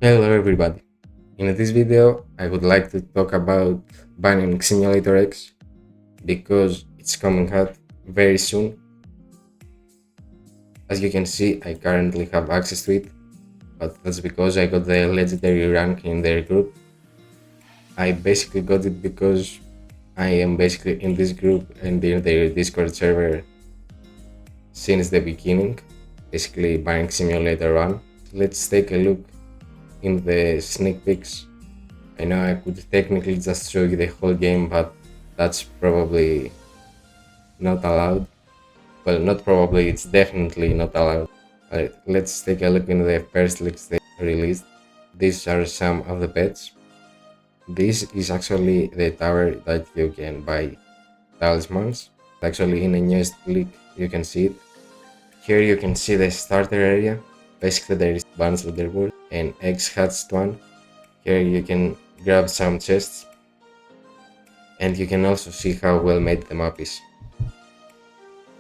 Hello everybody. In this video, I would like to talk about Banning Simulator X because it's coming out very soon. As you can see, I currently have access to it, but that's because I got the legendary rank in their group. I basically got it because I am basically in this group and in their Discord server since the beginning, basically Banning Simulator 1. Let's take a look in the sneak peeks. I know I could technically just show you the whole game, but that's probably not allowed. Well, not probably, it's definitely not allowed. Alright, let's take a look in the first list they released. These are some of the pets. This is actually the tower that you can buy talismans. Actually, in the newest leak, you can see it. Here you can see the starter area. Basically, there is Bands Leaderboard and X hatched one. Here you can grab some chests, and you can also see how well made the map is.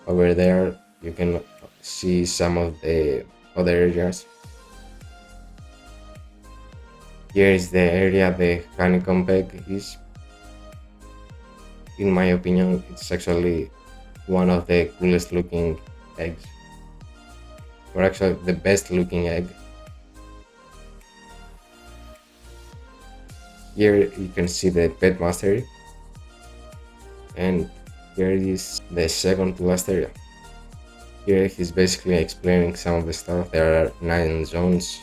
Over there you can see some of the other areas. Here is the area the honeycomb egg is. In my opinion, it's actually one of the coolest looking eggs, or actually the best looking egg. Here you can see the pet mastery, and here is the second to last area. Here he's basically explaining some of the stuff. There are 9 zones,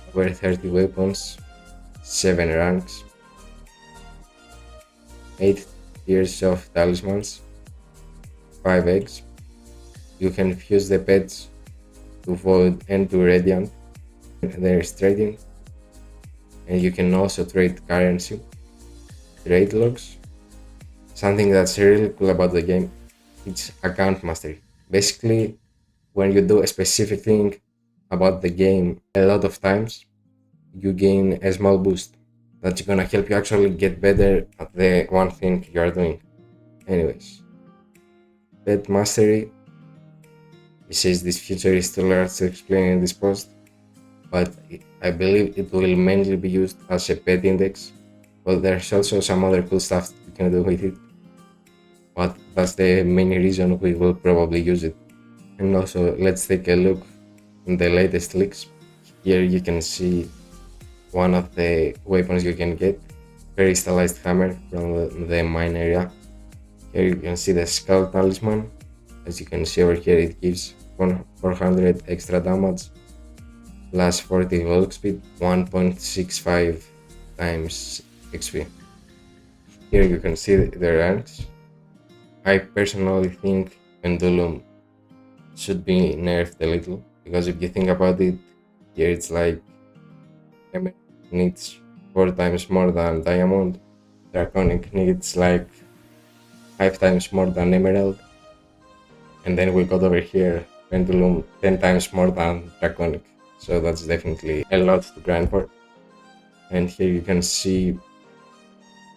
over 30 weapons, 7 ranks, 8 tiers of talismans, 5 eggs. You can fuse the pets to Void and to Radiant. There is trading, and you can also trade currency, trade logs. Something that's really cool about the game, it's account mastery. Basically, when you do a specific thing about the game a lot of times, you gain a small boost that's gonna help you actually get better at the one thing you are doing. Anyways, pet mastery. He says this feature is too large to explain in this post, but I believe it will mainly be used as a pet index. Well, there's also some other cool stuff you can do with it, but that's the main reason we will probably use it. And also, let's take a look in the latest leaks. Here you can see one of the weapons you can get, crystallized hammer from the mine area. Here you can see the skull talisman. As you can see over here, it gives 400 extra damage plus 40 walk speed, 1.65 times XP. Here you can see the ranks. I personally think Pendulum should be nerfed a little, because if you think about it, here it's like Emerald needs 4 times more than Diamond, Draconic needs like 5 times more than Emerald, and then we got over here Pendulum 10 times more than Draconic, so that's definitely a lot to grind for. And here you can see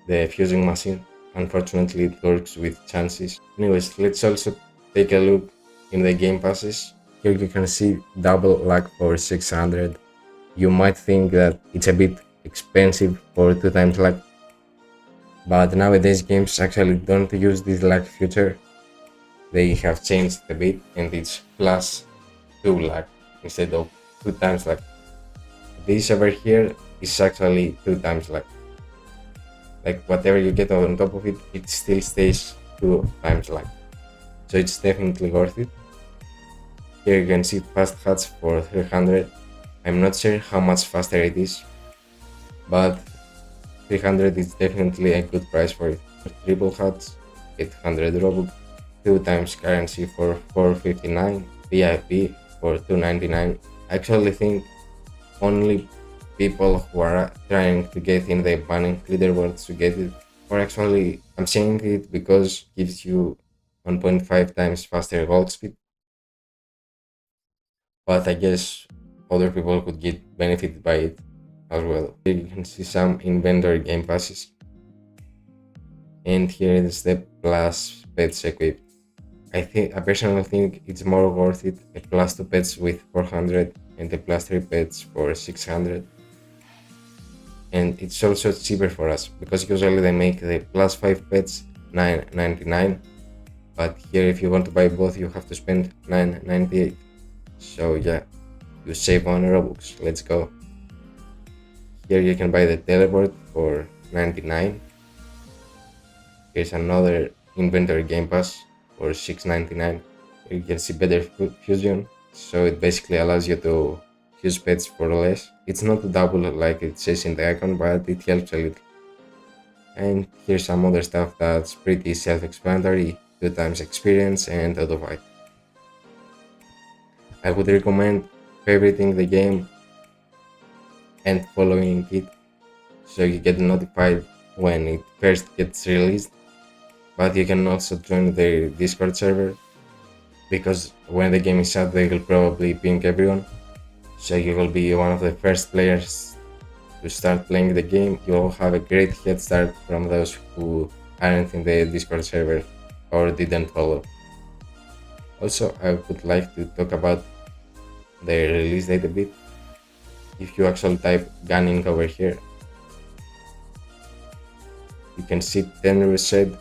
the fusing machine. Unfortunately, it works with chances. Anyways, let's also take a look in the game passes. Here you can see double luck for 600. You might think that it's a bit expensive for 2 times luck, but nowadays games actually don't use this luck feature. They have changed a bit, and it's plus 2 luck instead of 2 times luck. This over here is actually 2 times luck. Like whatever you get on top of it, it still stays 2 times luck. So it's definitely worth it. Here you can see fast hatch for 300. I'm not sure how much faster it is, but 300 is definitely a good price for it. Triple hatch, 800 Robux, 2 times currency for 459, VIP for 299. I actually think only people who are trying to get in the banning leaderboards to get it. Or actually, I'm saying it because it gives you 1.5 times faster gold speed, but I guess other people could get benefited by it as well. Here you can see some inventory game passes, and here is the plus pets equipped. I personally think it's more worth it a plus 2 pets with 400 and a plus 3 pets for 600. and it's also cheaper for us because usually they make the plus 5 pets 9.99, but here if you want to buy both you have to spend 9.98. So yeah, you save on Robux. Let's go. Here you can buy the teleport for 99. Here's another inventory game pass for 6.99. You can see better fusion, so it basically allows you to fuse pets for less. It's not double like it says in the icon, but it helps a little. And here's some other stuff that's pretty self-explanatory: 2 times experience and auto fight. I would recommend favoriting the game and following it so you get notified when it first gets released. But you can also join their Discord server because when the game is out, they will probably ping everyone. So you will be one of the first players to start playing the game. You will have a great head start from those who aren't in the Discord server or didn't follow. Also, I would like to talk about the release date a bit. If you actually type Gunning over here, you can see Tenru said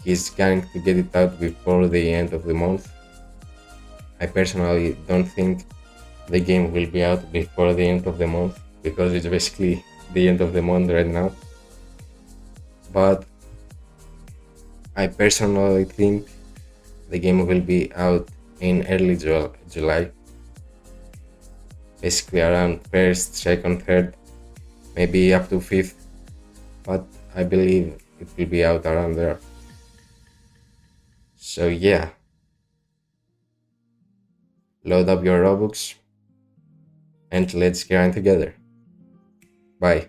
he's going to get it out before the end of the month. I personally don't think the game will be out before the end of the month because it's basically the end of the month right now. But I personally think the game will be out in early July, basically around 1st, 2nd, 3rd, maybe up to 5th, but I believe it will be out around there. So yeah, load up your Robux and let's grind together. Bye.